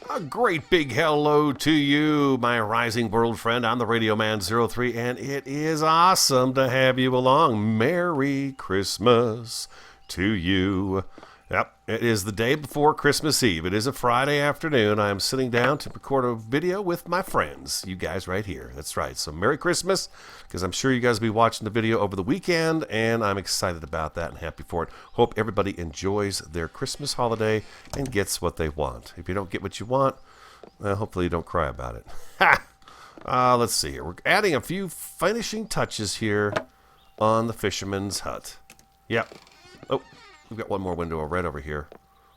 A great big hello to you, my rising world friend. I'm the Radio Man 03, and it is awesome to have you along. Merry Christmas to you. Yep, it is the day before Christmas Eve. It is a Friday afternoon. I am sitting down to record a video with my friends, you guys right here. That's right. So Merry Christmas, because I'm sure you guys will be watching the video over the weekend, and I'm excited about that and happy for it. Hope everybody enjoys their Christmas holiday and gets what they want. If you don't get what you want, hopefully you don't cry about it. Ha! Let's see here. We're adding a few finishing touches here on the Fisherman's hut. Yep. Oh. We've got one more window of red over here.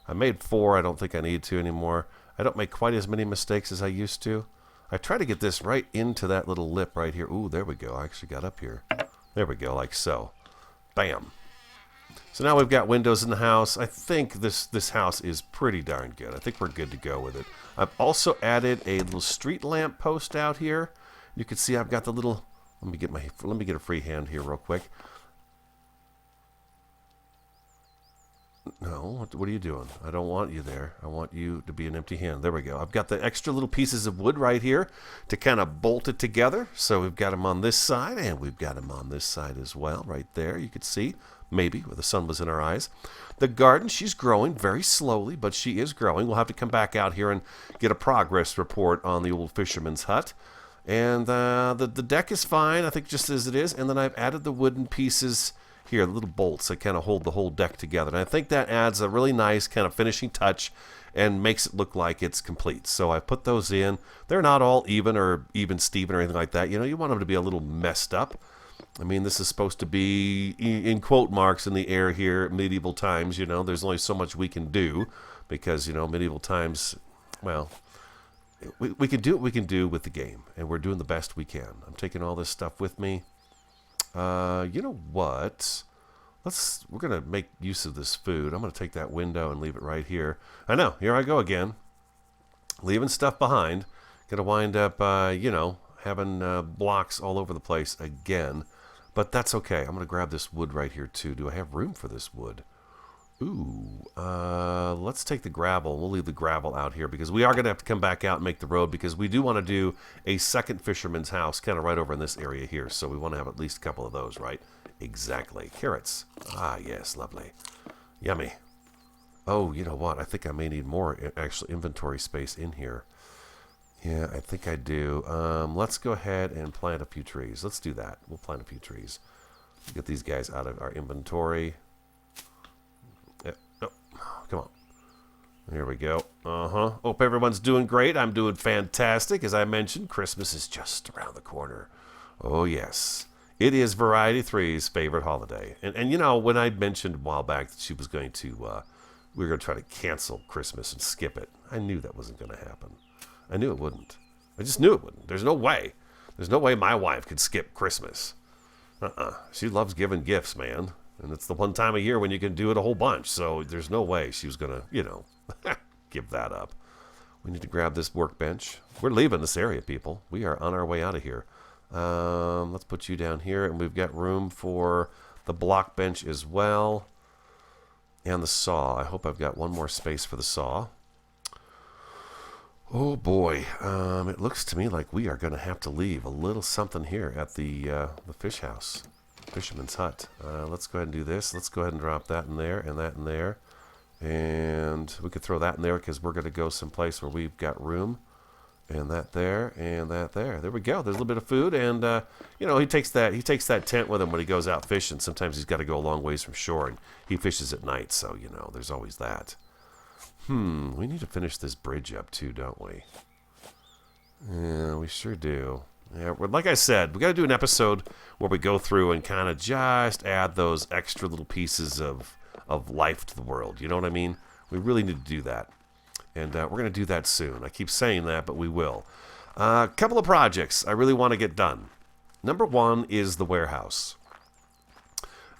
I made 4. I don't think I need to anymore. I don't make quite as many mistakes as I used to. I try to get this right into that little lip right here. Ooh, there we go. I actually got up here. There we go, like so. Bam. So now we've got windows in the house. I think this house is pretty darn good. I think we're good to go with it. I've also added a little street lamp post out here. You can see I've got the little... Let me get a free hand here real quick. No, what are you doing? I don't want you there. I want you to be an empty hand. There we go. I've got the extra little pieces of wood right here to kind of bolt it together. So we've got them on this side, and we've got them on this side as well. Right there, you could see, maybe, where the sun was in our eyes. The garden, she's growing very slowly, but she is growing. We'll have to come back out here and get a progress report on the old fisherman's hut. And the deck is fine, I think, just as it is. And then I've added the wooden pieces here, the little bolts that kind of hold the whole deck together. And I think that adds a really nice kind of finishing touch and makes it look like it's complete. So I put those in. They're not all even or even Steven or anything like that. You know, you want them to be a little messed up. I mean, this is supposed to be, in quote marks, in the air here, medieval times. You know, there's only so much we can do because, you know, medieval times, well, we can do what we can do with the game, and we're doing the best we can. I'm taking all this stuff with me. You know what? We're going to make use of this food. I'm going to take that window and leave it right here. I know, here I go again. Leaving stuff behind. Going to wind up, you know, having blocks all over the place again. But that's okay. I'm going to grab this wood right here too. Do I have room for this wood? Ooh, let's take the gravel. We'll leave the gravel out here because we are going to have to come back out and make the road because we do want to do a second fisherman's house kind of right over in this area here. So we want to have at least a couple of those, right? Exactly. Carrots. Ah, yes, lovely. Yummy. Oh, you know what? I think I may need more actual inventory space in here. Yeah, I think I do. Let's go ahead and plant a few trees. Let's do that. We'll plant a few trees. Get these guys out of our inventory. Come on. Here we go. Hope everyone's doing great. I'm doing fantastic. As I mentioned, Christmas is just around the corner. Oh, yes. It is Variety 3's favorite holiday. And you know, when I mentioned a while back that she was going to, we were going to try to cancel Christmas and skip it, I knew that wasn't going to happen. I knew it wouldn't. I just knew it wouldn't. There's no way. There's no way my wife could skip Christmas. She loves giving gifts, man. And it's the one time of year when you can do it a whole bunch. So there's no way she was going to, you know, give that up. We need to grab this workbench. We're leaving this area, people. We are on our way out of here. Let's put you down here. And we've got room for the block bench as well. And the saw. I hope I've got one more space for the saw. Oh, boy. It looks to me like we are going to have to leave a little something here at the fish house. Fisherman's hut. Let's go ahead and do this. Let's go ahead and drop that in there and that in there. And we could throw that in there because we're going to go someplace where we've got room. And that there and that there. There we go. There's a little bit of food. And, you know, he takes that tent with him when he goes out fishing. Sometimes he's got to go a long ways from shore. And he fishes at night. So, you know, there's always that. We need to finish this bridge up too, don't we? Yeah, we sure do. Yeah, like I said, we got to do an episode where we go through and kind of just add those extra little pieces of life to the world. You know what I mean? We really need to do that. And we're going to do that soon. I keep saying that, but we will. A couple of projects I really want to get done. Number one is the warehouse.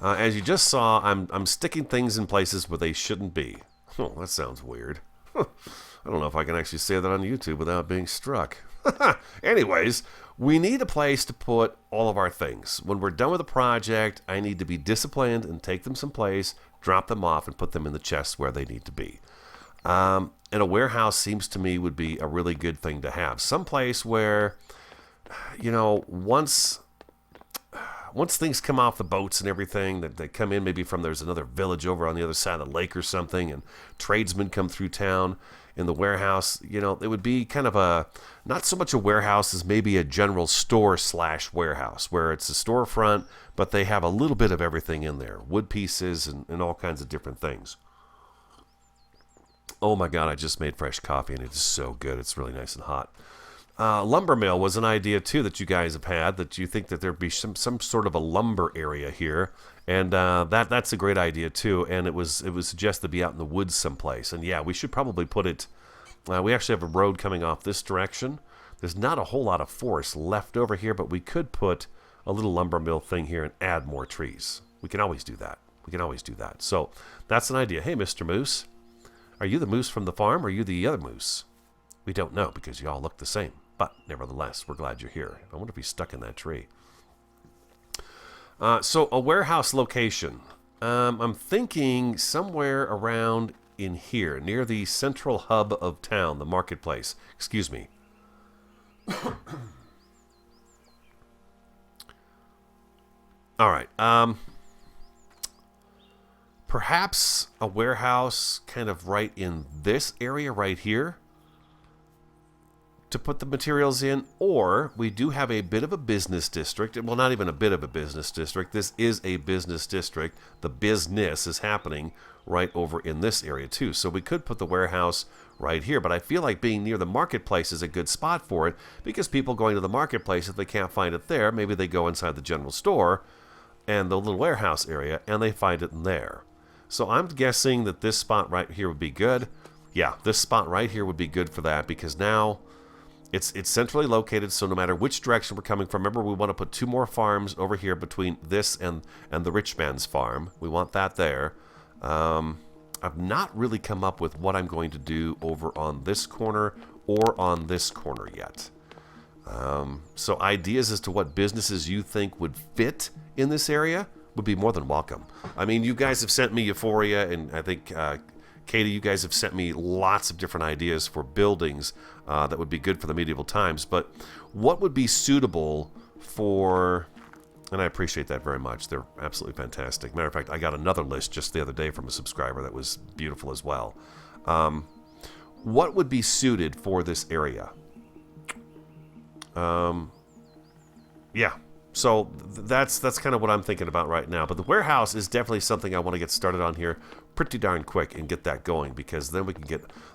As you just saw, I'm sticking things in places where they shouldn't be. Oh, that sounds weird. I don't know if I can actually say that on YouTube without being struck. Anyways, we need a place to put all of our things. When we're done with the project, I need to be disciplined and take them someplace, drop them off, and put them in the chest where they need to be. And a warehouse seems to me would be a really good thing to have. Someplace where, you know, once things come off the boats and everything, that they come in maybe from there's another village over on the other side of the lake or something, and tradesmen come through town in the warehouse, you know, it would be kind of a, not so much a warehouse as maybe a general store / warehouse, where it's a storefront, but they have a little bit of everything in there, wood pieces and all kinds of different things. Oh my God, I just made fresh coffee and it's so good. It's really nice and hot. Lumber mill was an idea too that you guys have had, that you think that there'd be some sort of a lumber area here, and that's a great idea too. And it was suggested to be out in the woods someplace. And yeah, we should probably put it. We actually have a road coming off this direction. There's not a whole lot of forest left over here, but we could put a little lumber mill thing here and add more trees. We can always do that. So that's an idea. Hey, Mr. Moose, are you the moose from the farm, or are you the other moose? We don't know because you all look the same. But nevertheless, we're glad you're here. I wonder if he's stuck in that tree. So a warehouse location. I'm thinking somewhere around in here, near the central hub of town, the marketplace. Excuse me. All right. Perhaps a warehouse kind of right in this area right here to put the materials in, or we do have a bit of a business district. Well, not even a bit of a business district. This is a business district. The business is happening right over in this area too. So we could put the warehouse right here, but I feel like being near the marketplace is a good spot for it, because people going to the marketplace, if they can't find it there, maybe they go inside the general store and the little warehouse area and they find it in there. So I'm guessing that this spot right here would be good. Yeah, this spot right here would be good for that, because now it's centrally located, so no matter which direction we're coming from, remember we want to put 2 more farms over here between this and the rich man's farm. We want that there. I've not really come up with what I'm going to do over on this corner or on this corner yet. So ideas as to what businesses you think would fit in this area would be more than welcome. I mean, you guys have sent me Euphoria, and I think Katie, you guys have sent me lots of different ideas for buildings that would be good for the medieval times. But what would be suitable for... And I appreciate that very much. They're absolutely fantastic. Matter of fact, I got another list just the other day from a subscriber that was beautiful as well. What would be suited for this area? Yeah. So that's kind of what I'm thinking about right now. But the warehouse is definitely something I want to get started on here pretty darn quick and get that going, because then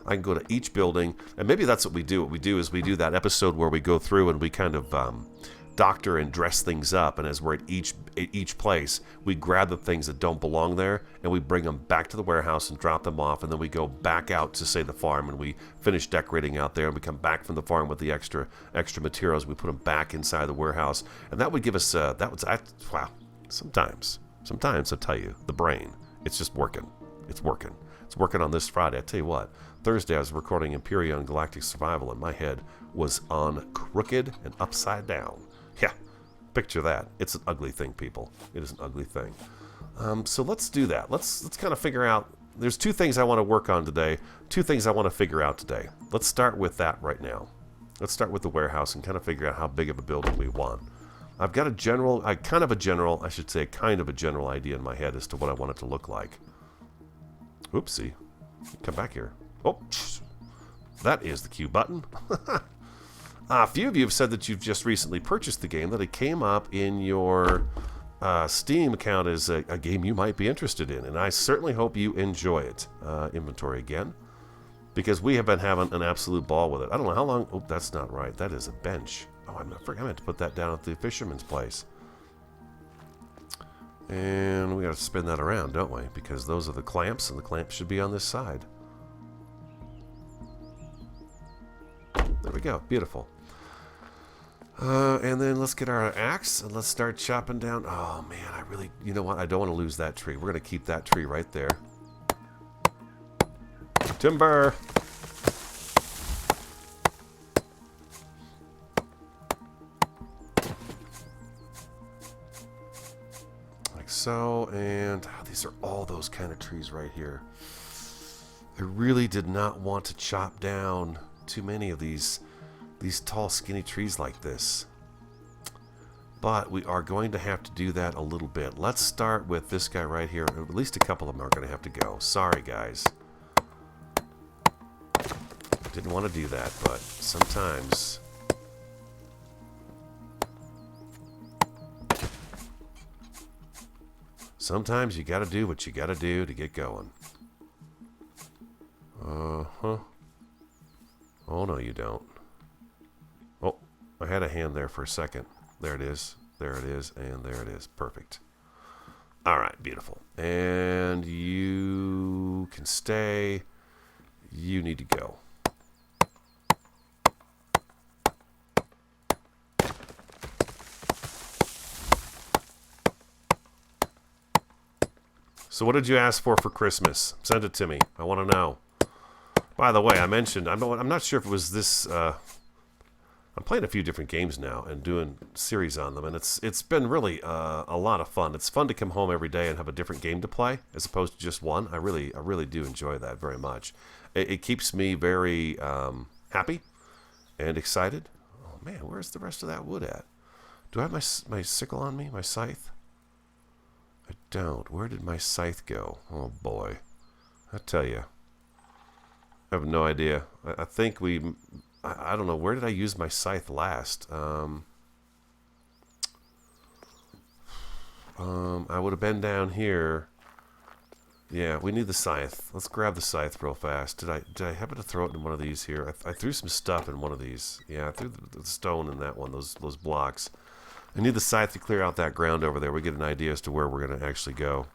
I can go to each building, and maybe that's what we do. What we do is we do that episode where we go through and we kind of doctor and dress things up, and as we're at each place, we grab the things that don't belong there and we bring them back to the warehouse and drop them off, and then we go back out to, say, the farm, and we finish decorating out there, and we come back from the farm with the extra materials. We put them back inside the warehouse, and that would give us wow. Sometimes I tell you, the brain, it's just working. It's working on this Friday. I tell you what, Thursday I was recording Imperion Galactic Survival, and my head was on crooked and upside down. Yeah, picture that. It's an ugly thing, people. It is an ugly thing. So let's do that. Let's kind of figure out. There's 2 things I want to work on today. 2 things I want to figure out today. Let's start with that right now. Let's start with the warehouse and kind of figure out how big of a building we want. I've got kind of a general idea in my head as to what I want it to look like. Oopsie. Come back here. Oh, that is the Q button. A few of you have said that you've just recently purchased the game, that it came up in your Steam account as a game you might be interested in, and I certainly hope you enjoy it. Inventory again, because we have been having an absolute ball with it. I don't know how long... Oh, that's not right. That is a bench. Oh, I meant to put that down at the Fisherman's place. And we got to spin that around, don't we? Because those are the clamps, and the clamps should be on this side. There we go. Beautiful. And then let's get our axe and let's start chopping down. Oh, man, you know what? I don't want to lose that tree. We're going to keep that tree right there. Timber! Like so, and these are all those kind of trees right here. I really did not want to chop down too many of these tall, skinny trees like this. But we are going to have to do that a little bit. Let's start with this guy right here. At least a couple of them are going to have to go. Sorry, guys. Didn't want to do that, but sometimes... sometimes you got to do what you got to do to get going. Uh-huh. Oh, no, you don't. Oh, I had a hand there for a second. There it is. There it is. And there it is. Perfect. All right. Beautiful. And you can stay. You need to go. So what did you ask for Christmas? Send it to me. I want to know. By the way, I mentioned, I'm not sure if it was this... I'm playing a few different games now and doing series on them, and it's been really a lot of fun. It's fun to come home every day and have a different game to play as opposed to just one. I really do enjoy that very much. It keeps me very happy and excited. Oh man, where's the rest of that wood at? Do I have my sickle on me? My scythe? I don't. Where did my scythe go? Oh boy, I tell you, I have no idea. I think I don't know. Where did I use my scythe last? I would have been down here. Yeah, we need the scythe. Let's grab the scythe real fast. Did I happen to throw it in one of these here? I threw some stuff in one of these. Yeah, I threw the stone in that one, those blocks. I need the scythe to clear out that ground over there. We get an idea as to where we're going to actually go.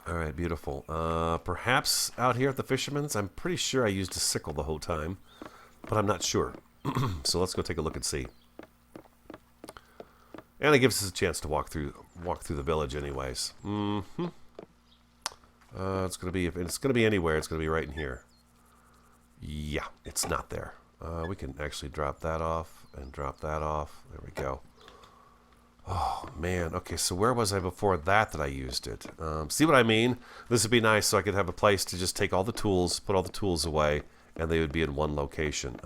All right, beautiful. Perhaps out here at the Fisherman's, I'm pretty sure I used a sickle the whole time, but I'm not sure. So let's go take a look and see. And it gives us a chance to walk through the village, anyways. It's gonna be anywhere. It's gonna be right in here. Yeah, it's not there. We can actually drop that off and drop that off. There we go. Oh, man. Okay, so where was I before that I used it? See what I mean? This would be nice so I could have a place to just take all the tools, put all the tools away, and they would be in one location.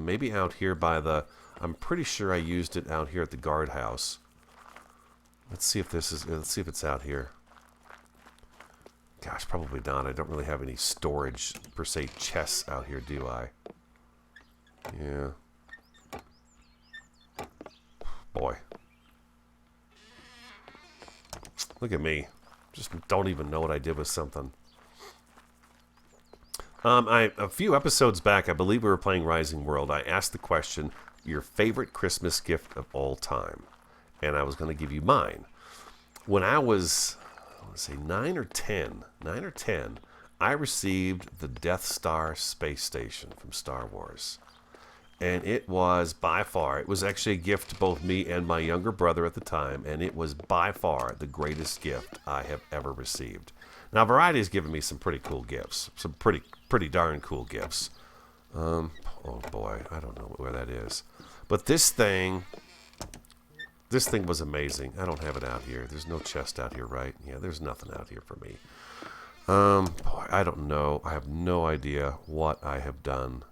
Maybe out here by the... I'm pretty sure I used it out here at the guardhouse. Let's see if it's out here. Gosh, probably not. I don't really have any storage, per se, chests out here, do I? Yeah. Boy. Look at me. Just don't even know what I did with something. A few episodes back, I believe we were playing Rising World, I asked the question, your favorite Christmas gift of all time. And I was going to give you mine. When I was, I want to say 9 or 10, I received the Death Star space station from Star Wars. And it was by far, it was actually a gift to both me and my younger brother at the time, and it was by far the greatest gift I have ever received. Now, Variety has given me some pretty cool gifts, some pretty darn cool gifts. Oh boy, I don't know where that is. But this thing was amazing. I don't have it out here. There's no chest out here, right? Yeah, there's nothing out here for me. Boy, I don't know. I have no idea what I have done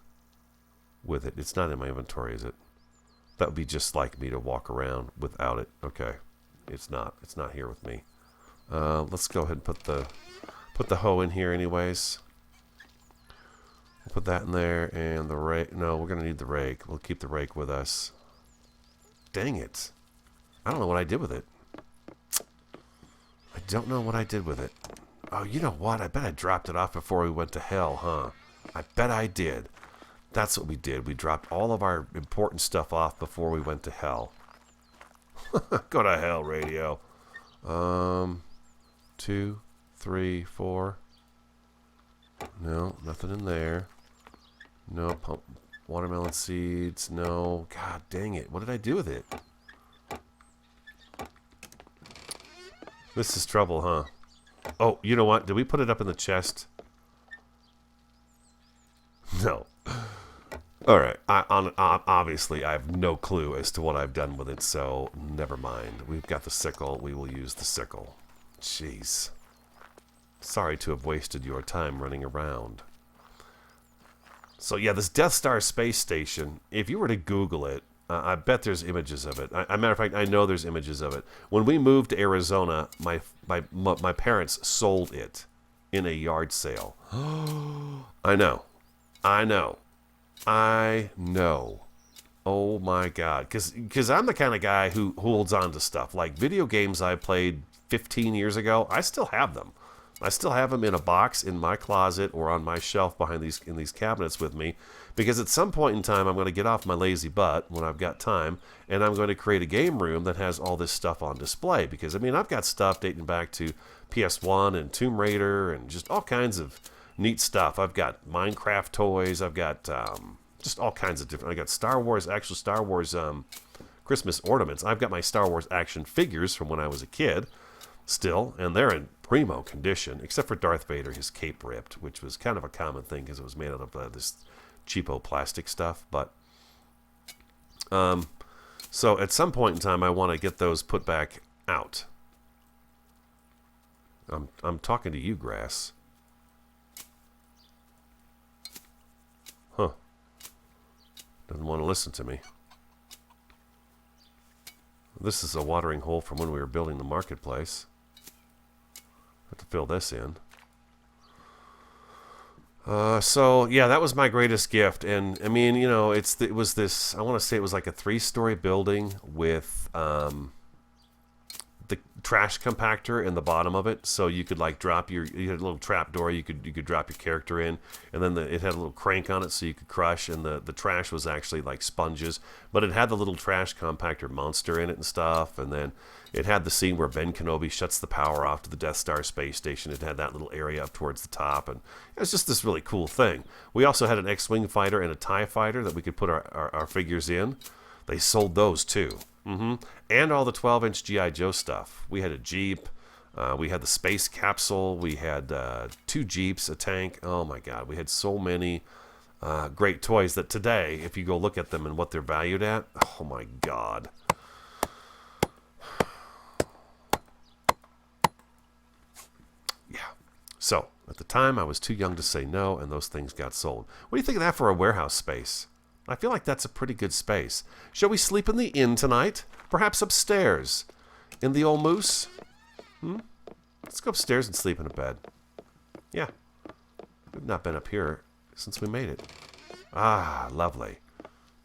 with it. It's not in my inventory, is it? That would be just like me to walk around without it. Okay. It's not here with me. Let's go ahead and put the hoe in here anyways. We'll put that in there, and the rake. No, we're gonna need the rake. We'll keep the rake with us. Dang it. I don't know what I did with it. I don't know what I did with it. Oh, you know what? I bet I dropped it off before we went to hell, huh? I bet I did. That's what we did. We dropped all of our important stuff off before we went to hell. Go to hell, radio. 2, 3, 4. No, nothing in there. No, pump watermelon seeds. No. God dang it. What did I do with it? This is trouble, huh? Oh, you know what? Did we put it up in the chest? No. Alright, obviously I have no clue as to what I've done with it, so never mind. We've got the sickle, we will use the sickle. Jeez. Sorry to have wasted your time running around. So yeah, this Death Star space station, if you were to Google it, I bet there's images of it. Matter of fact, I know there's images of it. When we moved to Arizona, my parents sold it in a yard sale. I know. Oh my God. Because I'm the kind of guy who holds on to stuff. Like video games I played 15 years ago, I still have them. I still have them in a box in my closet or on my shelf behind these cabinets with me, because at some point in time I'm going to get off my lazy butt when I've got time, and I'm going to create a game room that has all this stuff on display. Because I mean, I've got stuff dating back to PS1 and Tomb Raider and just all kinds of neat stuff. I've got Minecraft toys. I've got just all kinds of different. I got Star Wars Christmas ornaments. I've got my Star Wars action figures from when I was a kid still, and they're in primo condition, except for Darth Vader. His cape ripped, which was kind of a common thing because it was made out of this cheapo plastic stuff. But so at some point in time, I want to get those put back out. I'm talking to you, grass. Huh. Doesn't want to listen to me. This is a watering hole from when we were building the marketplace. Have to fill this in. So yeah, that was my greatest gift, and I mean, you know, it was this. I want to say it was like a 3-story building with the trash compactor in the bottom of it, so you could like drop you had a little trap door you could drop your character in, and then it had a little crank on it so you could crush, and the trash was actually like sponges, but it had the little trash compactor monster in it and stuff, and then it had the scene where Ben Kenobi shuts the power off to the Death Star space station. It had that little area up towards the top, and it was just this really cool thing. We also had an X-Wing fighter and a TIE fighter that we could put our figures in. They sold those too. And all the 12-inch G.I. Joe stuff. We had a Jeep. We had the space capsule. We had 2 Jeeps, a tank. Oh my God. We had so many great toys that today, if you go look at them and what they're valued at, oh my God. Yeah. So, at the time, I was too young to say no, and those things got sold. What do you think of that for a warehouse space? I feel like that's a pretty good space. Shall we sleep in the inn tonight? Perhaps upstairs? In the old moose? Let's go upstairs and sleep in a bed. Yeah. We've not been up here since we made it. Ah, lovely.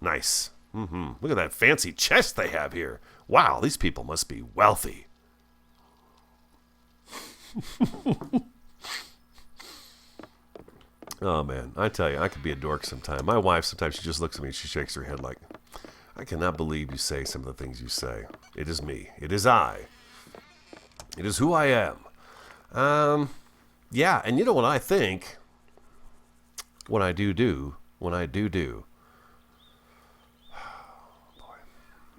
Nice. Look at that fancy chest they have here. Wow, these people must be wealthy. Oh, man, I tell you, I could be a dork sometime. My wife, sometimes she just looks at me and she shakes her head like, I cannot believe you say some of the things you say. It is me. It is I. It is who I am. Yeah, and you know what I think? What I do. Boy.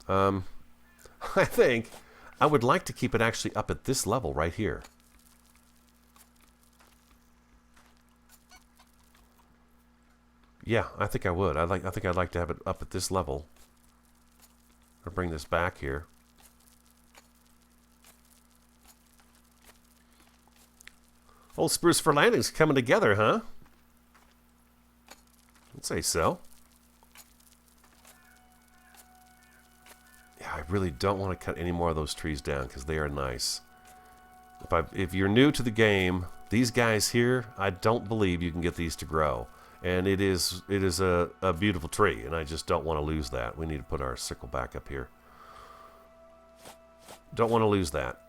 I think I would like to keep it actually up at this level right here. Yeah, I think I would. I think I'd like to have it up at this level. I'll bring this back here. Old Spruce for Landing's coming together, huh? I'd say so. Yeah, I really don't want to cut any more of those trees down because they are nice. If you're new to the game, these guys here, I don't believe you can get these to grow. And it is a beautiful tree, and I just don't want to lose that. We need to put our sickle back up here. Don't want to lose that.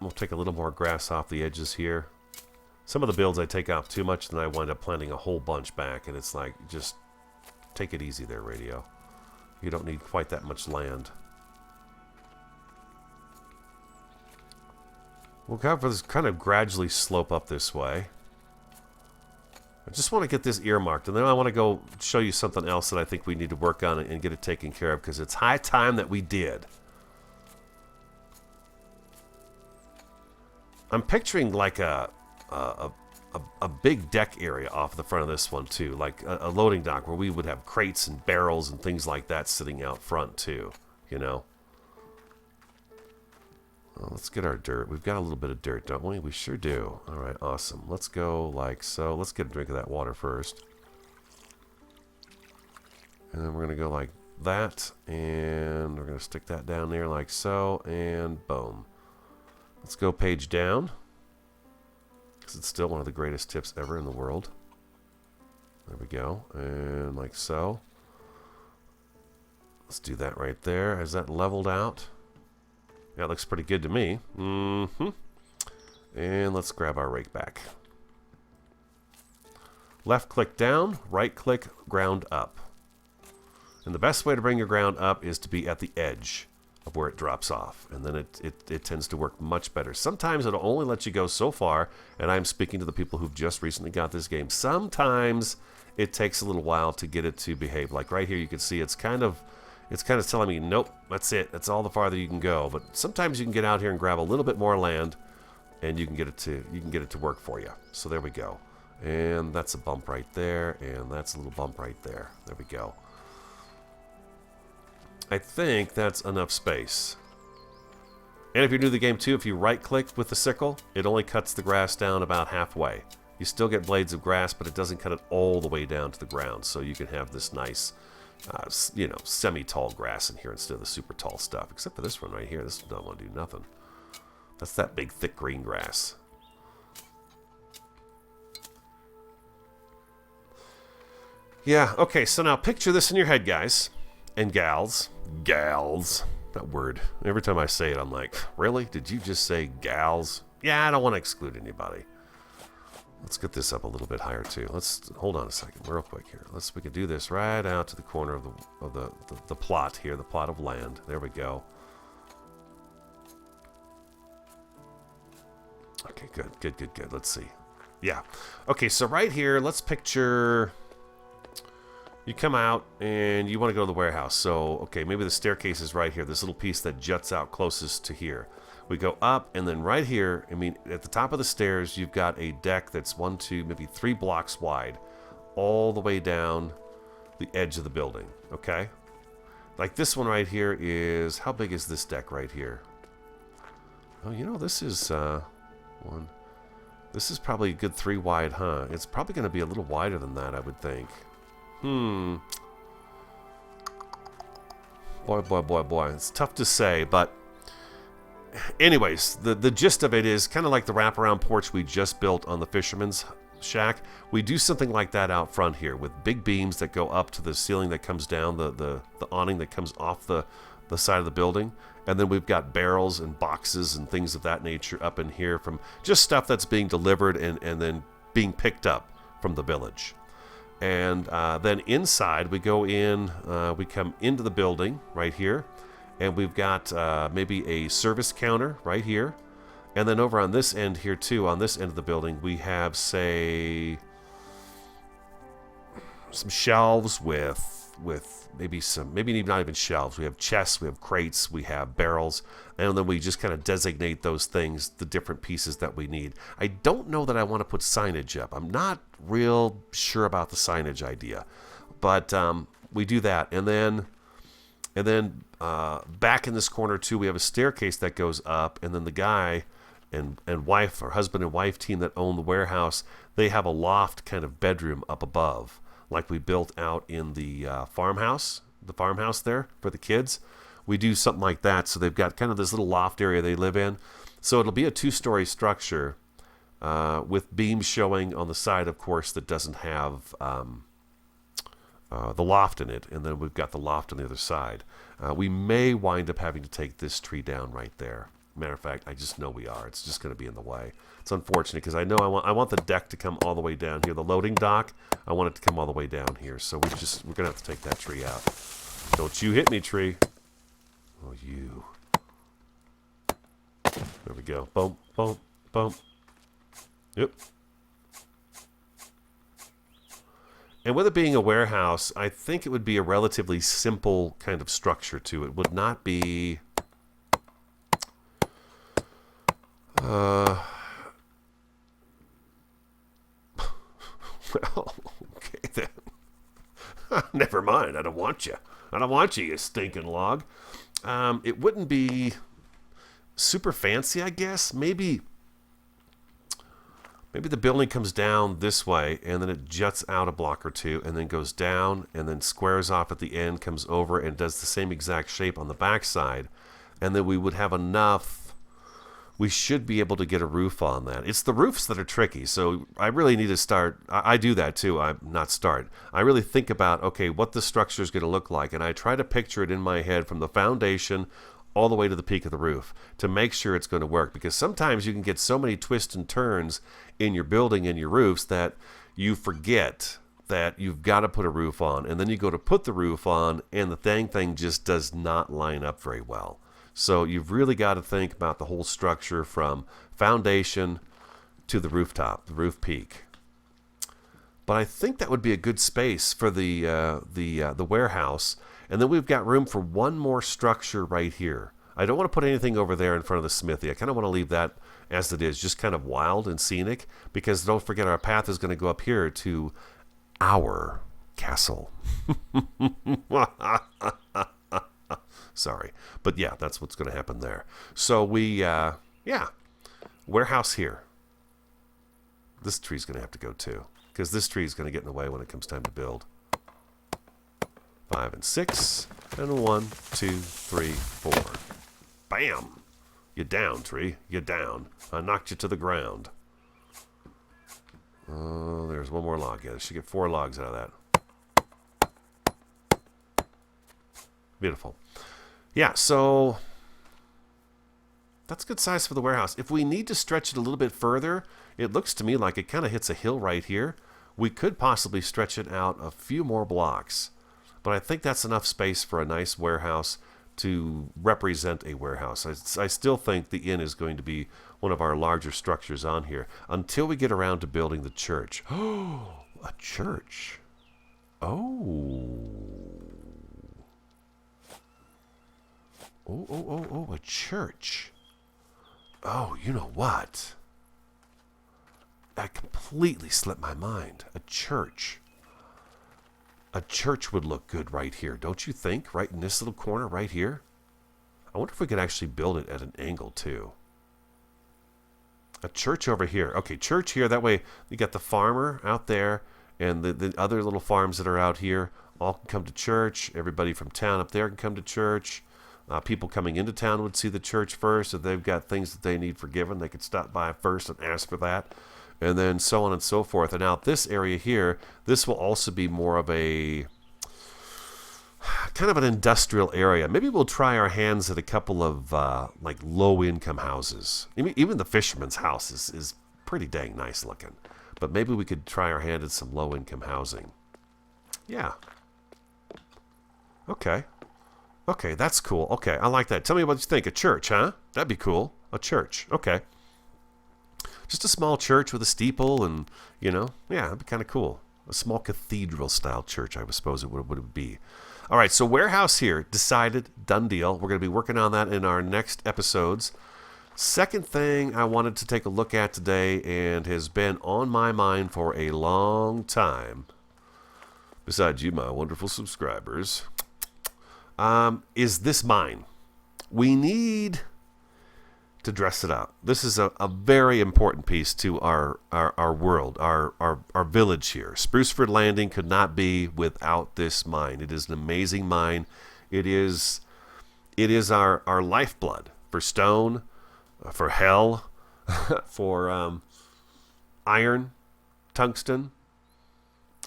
We'll take a little more grass off the edges here. Some of the builds I take off too much, then I wind up planting a whole bunch back, and it's like, just take it easy there, Radio. You don't need quite that much land. We'll kind of gradually slope up this way. I just want to get this earmarked, and then I want to go show you something else that I think we need to work on and get it taken care of, because it's high time that we did. I'm picturing like a big deck area off the front of this one too, like a loading dock where we would have crates and barrels and things like that sitting out front too, you know. Let's get our dirt. We've got a little bit of dirt, don't we? We sure do. All right, awesome. Let's go like so. Let's get a drink of that water first. And then we're going to go like that. And we're going to stick that down there like so. And boom. Let's go page down. Because it's still one of the greatest tips ever in the world. There we go. And like so. Let's do that right there. Is that leveled out? Yeah, it looks pretty good to me. Mm-hmm. And let's grab our rake back. Left click down, right click ground up. And the best way to bring your ground up is to be at the edge of where it drops off. And then it tends to work much better. Sometimes it'll only let you go so far, and I'm speaking to the people who've just recently got this game. Sometimes it takes a little while to get it to behave. Like right here you can see it's kind of telling me, nope, that's it. That's all the farther you can go. But sometimes you can get out here and grab a little bit more land, and you can get it to work for you. So there we go. And that's a bump right there, and that's a little bump right there. There we go. I think that's enough space. And if you're new to the game too, if you right-click with the sickle, it only cuts the grass down about halfway. You still get blades of grass, but it doesn't cut it all the way down to the ground. So you can have this nice, semi-tall grass in here instead of the super tall stuff. Except for this one right here. This don't want to do nothing. That's that big, thick green grass. Yeah, okay, so now picture this in your head, guys. And gals. Gals. That word. Every time I say it, I'm like, really? Did you just say gals? Yeah, I don't want to exclude anybody. Let's get this up a little bit higher too. Let's hold on a second, real quick here. We can do this right out to the corner of the plot here, the plot of land. There we go. Okay, good. Let's see. Yeah. Okay, so right here, let's picture. You come out and you want to go to the warehouse. So, okay, maybe the staircase is right here. This little piece that juts out closest to here. We go up, and then right here, at the top of the stairs, you've got a deck that's 1, 2, maybe 3 blocks wide, all the way down the edge of the building, okay? Like this one right here is, how big is this deck right here? Oh, this is, this is probably a good 3 wide, huh? It's probably going to be a little wider than that, I would think. Boy. It's tough to say, but anyways, the gist of it is kind of like the wraparound porch we just built on the Fisherman's shack. We do something like that out front here with big beams that go up to the ceiling that comes down, the awning that comes off the side of the building. And then we've got barrels and boxes and things of that nature up in here from just stuff that's being delivered and then being picked up from the village. And then inside we go in, we come into the building right here. And we've got maybe a service counter right here. And then over on this end here too, on this end of the building, we have, say, some shelves with maybe not even shelves. We have chests, we have crates, we have barrels. And then we just kind of designate those things, the different pieces that we need. I don't know that I want to put signage up. I'm not real sure about the signage idea. But we do that. And then back in this corner too, we have a staircase that goes up, and then the guy and wife, or husband and wife team that own the warehouse, they have a loft kind of bedroom up above, like we built out in the farmhouse there for the kids. We do something like that, so they've got kind of this little loft area they live in. So it'll be a 2-story structure with beams showing on the side, of course, that doesn't have the loft in it, and then we've got the loft on the other side. We may wind up having to take this tree down right there. Matter of fact, I just know we are. It's just going to be in the way. It's unfortunate because I know I want the deck to come all the way down here. The loading dock, I want it to come all the way down here. So we're going to have to take that tree out. Don't you hit me, tree. Oh, you. There we go. Boom, boom, boom. Yep. And with it being a warehouse, I think it would be a relatively simple kind of structure to it. Would not be... well, okay then. Never mind. I don't want you. I don't want you, you stinking log. It wouldn't be super fancy, I guess. Maybe the building comes down this way, and then it juts out a block or two, and then goes down, and then squares off at the end, comes over, and does the same exact shape on the backside. And then we would have enough. We should be able to get a roof on that. It's the roofs that are tricky, so I really need to start. I do that too. I really think about, okay, what the structure is going to look like, and I try to picture it in my head from the foundation all the way to the peak of the roof to make sure it's going to work, because sometimes you can get so many twists and turns in your building and your roofs that you forget that you've got to put a roof on, and then you go to put the roof on and the thing just does not line up very well. So you've really got to think about the whole structure from foundation to the rooftop, the roof peak. But I think that would be a good space for the warehouse. And then we've got room for one more structure right here. I don't want to put anything over there in front of the smithy. I kind of want to leave that as it is, just kind of wild and scenic, because don't forget our path is going to go up here to our castle. Sorry. But yeah, that's what's going to happen there. So warehouse here. This tree's going to have to go too, because this tree is going to get in the way when it comes time to build. 5 and 6, and 1, 2, 3, 4. Bam! You're down, tree. You're down. I knocked you to the ground. Oh, there's one more log. Yeah, I should get 4 logs out of that. Beautiful. Yeah, so that's good size for the warehouse. If we need to stretch it a little bit further, it looks to me like it kind of hits a hill right here. We could possibly stretch it out a few more blocks. But I think that's enough space for a nice warehouse to represent a warehouse. I still think the inn is going to be one of our larger structures on here until we get around to building the church. Oh, a church. Oh, a church. Oh, you know what? That completely slipped my mind. A church. A church would look good right here, don't you think? Right in this little corner right here? I wonder if we could actually build it at an angle too. A church over here. Okay, church here. That way you got the farmer out there and the other little farms that are out here all can come to church. Everybody from town up there can come to church. People coming into town would see the church first. If they've got things that they need forgiven, they could stop by first and ask for that. And then so on and so forth. And now this area here, this will also be more of a kind of an industrial area. Maybe we'll try our hands at a couple of like low-income houses. Even the Fisherman's house is pretty dang nice looking. But maybe we could try our hand at some low-income housing. Yeah. Okay. Okay, that's cool. Okay, I like that. Tell me what you think. A church, huh? That'd be cool. A church. Okay. Just a small church with a steeple and, yeah, that'd be kind of cool. A small cathedral-style church, I suppose it would be. All right, so warehouse here. Decided. Done deal. We're going to be working on that in our next episodes. Second thing I wanted to take a look at today and has been on my mind for a long time, besides you, my wonderful subscribers, is this mine. We need to dress it up. This is a very important piece to our world, our village here. Spruceford Landing could not be without this mine. It is an amazing mine. It is our lifeblood for stone, for hell, for iron, tungsten,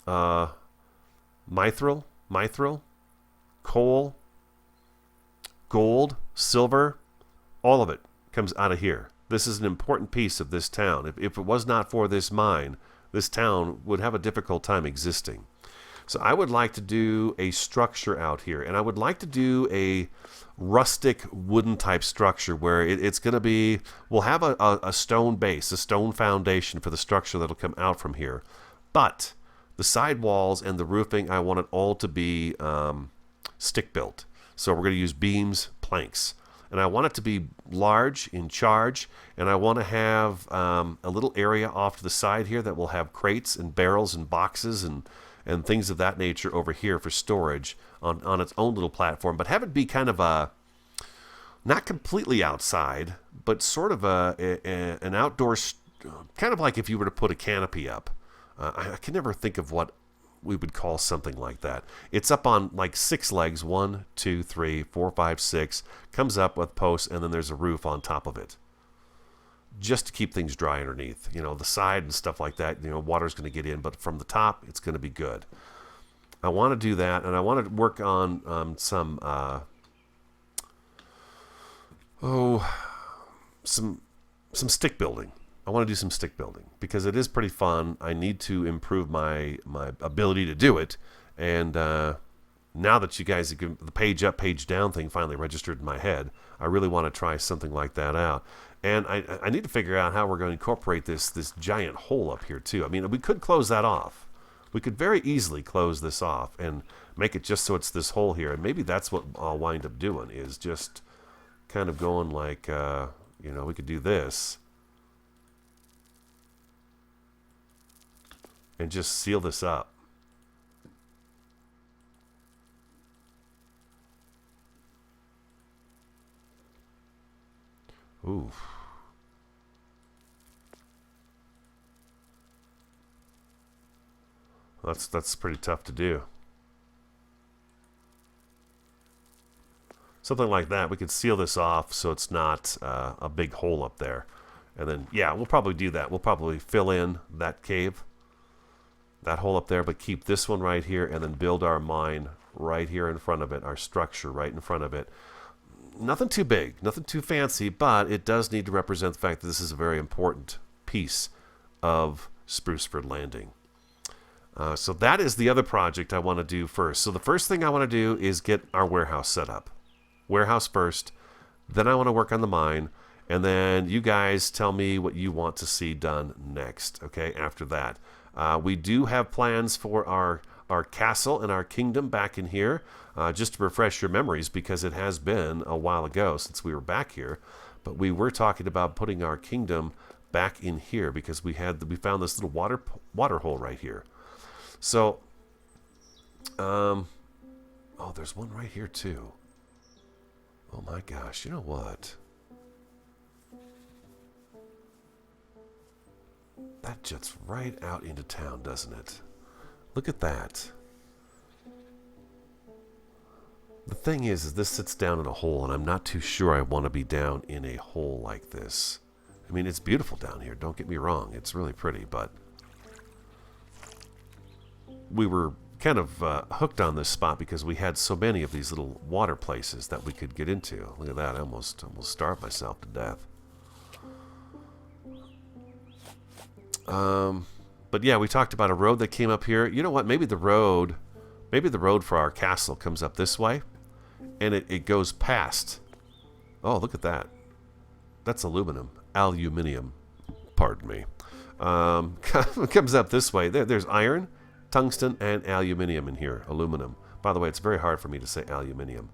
mithril, coal, gold, silver, all of it comes out of here. This is an important piece of this town. If it was not for this mine, this town would have a difficult time existing. So I would like to do a structure out here, and I would like to do a rustic wooden type structure where it's going to be, we'll have a stone base, a stone foundation for the structure that'll come out from here. But the side walls and the roofing, I want it all to be stick built. So we're going to use beams, planks. And I want it to be large in charge, and I want to have a little area off to the side here that will have crates and barrels and boxes and things of that nature over here for storage on its own little platform, but have it be kind of a not completely outside, but sort of an outdoor, kind of like if you were to put a canopy up. I can never think of what we would call something like that. It's up on like 6 legs, 1, 2, 3, 4, 5, 6, comes up with posts, and then there's a roof on top of it, just to keep things dry underneath. You know, the side and stuff like that, you know, water's going to get in, but from the top, it's going to be good. I want to do that, and I want to work on some stick building. I want to do some stick building because it is pretty fun. I need to improve my ability to do it, and now that you guys have the page up, page down thing finally registered in my head, I really want to try something like that out. And I need to figure out how we're going to incorporate this giant hole up here too. I mean, we could close that off. We could very easily close this off and make it just so it's this hole here. And maybe that's what I'll wind up doing, is just kind of going like, you know, we could do this and just seal this up. Ooh. That's pretty tough to do. Something like that. We could seal this off so it's not a big hole up there. And then, yeah, we'll probably do that. We'll probably fill in that cave, that hole up there, but keep this one right here and then build our mine right here in front of it, our structure right in front of it. Nothing too big, nothing too fancy, but it does need to represent the fact that this is a very important piece of Spruceford Landing. So that is the other project I want to do first. So the first thing I want to do is get our warehouse set up. Warehouse first, then I want to work on the mine, and then you guys tell me what you want to see done next, okay, after that. We do have plans for our castle and our kingdom back in here, just to refresh your memories, because it has been a while ago since we were back here, but we were talking about putting our kingdom back in here because we found this little water hole right here. So, oh, there's one right here too. Oh my gosh, you know what? That juts right out into town, doesn't it? Look at that. The thing is this sits down in a hole, and I'm not too sure I want to be down in a hole like this. I mean, it's beautiful down here, don't get me wrong. It's really pretty, but we were kind of hooked on this spot because we had so many of these little water places that we could get into. Look at that. I almost starved myself to death. But yeah, we talked about a road that came up here. You know what? Maybe the road for our castle comes up this way, and it goes past. Oh, look at that. That's aluminum. Pardon me. Comes up this way. There's iron, tungsten, and aluminium in here. Aluminum. By the way, it's very hard for me to say aluminium.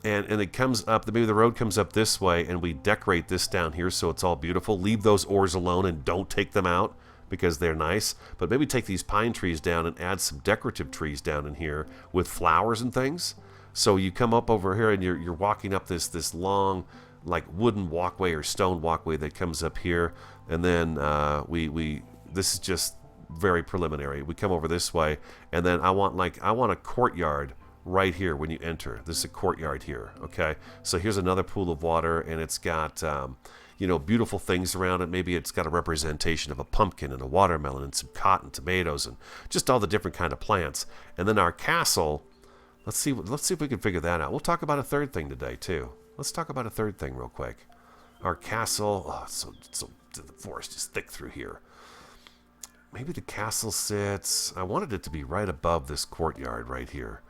And it comes up, maybe the road comes up this way, and we decorate this down here so it's all beautiful. Leave those ores alone and don't take them out because they're nice. But maybe take these pine trees down and add some decorative trees down in here with flowers and things. So you come up over here and you're walking up this long, like wooden walkway or stone walkway that comes up here. And then this is just very preliminary. We come over this way, and then I want a courtyard right here when you enter. This is a courtyard here, okay? So here's another pool of water, and it's got beautiful things around it. Maybe it's got a representation of a pumpkin and a watermelon and some cotton, tomatoes, and just all the different kind of plants. And then our castle, let's see if we can figure that out. We'll talk about a third thing today too. Let's talk about a third thing real quick. Our castle, so the forest is thick through here. Maybe the castle sits, I wanted it to be right above this courtyard right here.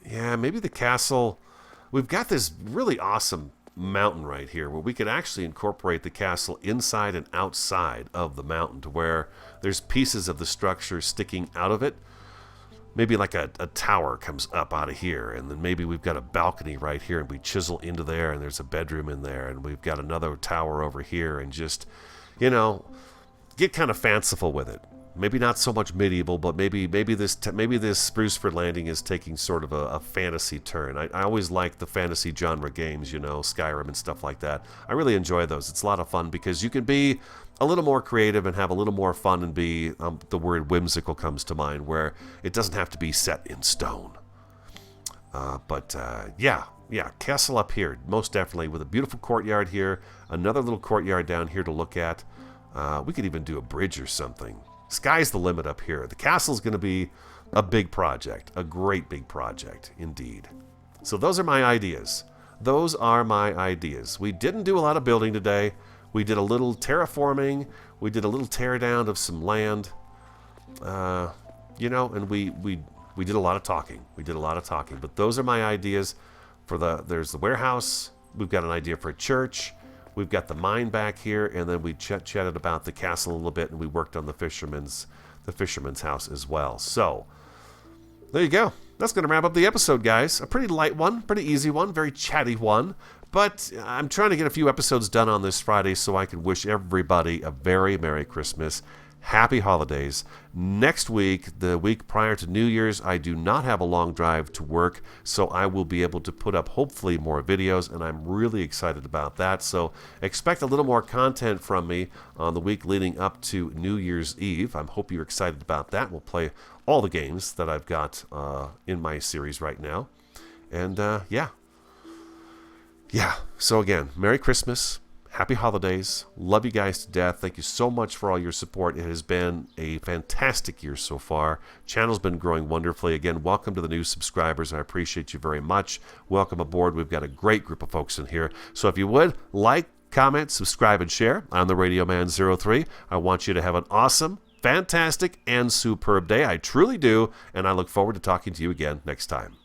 Yeah, maybe the castle, we've got this really awesome mountain right here where we could actually incorporate the castle inside and outside of the mountain to where there's pieces of the structure sticking out of it. Maybe like a tower comes up out of here, and then maybe we've got a balcony right here and we chisel into there, and there's a bedroom in there, and we've got another tower over here, and just, get kind of fanciful with it. maybe not so much medieval, but maybe this Spruceford Landing is taking sort of a fantasy turn. I always like the fantasy genre games, Skyrim and stuff like that. I really enjoy those. It's a lot of fun because you can be a little more creative and have a little more fun and be, the word whimsical comes to mind, where it doesn't have to be set in stone. Yeah, castle up here, most definitely, with a beautiful courtyard here, another little courtyard down here to look at. We could even do a bridge or something. Sky's the limit up here. The castle's going to be a big project, a great big project, indeed. So those are my ideas. We didn't do a lot of building today. We did a little terraforming. We did a little tear down of some land. And we did a lot of talking. But those are my ideas. There's the warehouse. We've got an idea for a church. We've got the mine back here, and then we chatted about the castle a little bit, and we worked on the fisherman's house as well. So there you go. That's going to wrap up the episode, guys. A pretty light one, pretty easy one, very chatty one. But I'm trying to get a few episodes done on this Friday so I can wish everybody a very Merry Christmas. Happy holidays. Next week, the week prior to New Year's, I do not have a long drive to work, so I will be able to put up hopefully more videos, and I'm really excited about that. So expect a little more content from me on the week leading up to New Year's Eve. I hope you're excited about that. We'll play all the games that I've got in my series right now. And yeah. So again, Merry Christmas. Happy holidays. Love you guys to death. Thank you so much for all your support. It has been a fantastic year so far. Channel's been growing wonderfully. Again, welcome to the new subscribers. I appreciate you very much. Welcome aboard. We've got a great group of folks in here. So if you would, like, comment, subscribe, and share. I'm the Radio Man 03. I want you to have an awesome, fantastic, and superb day. I truly do. And I look forward to talking to you again next time.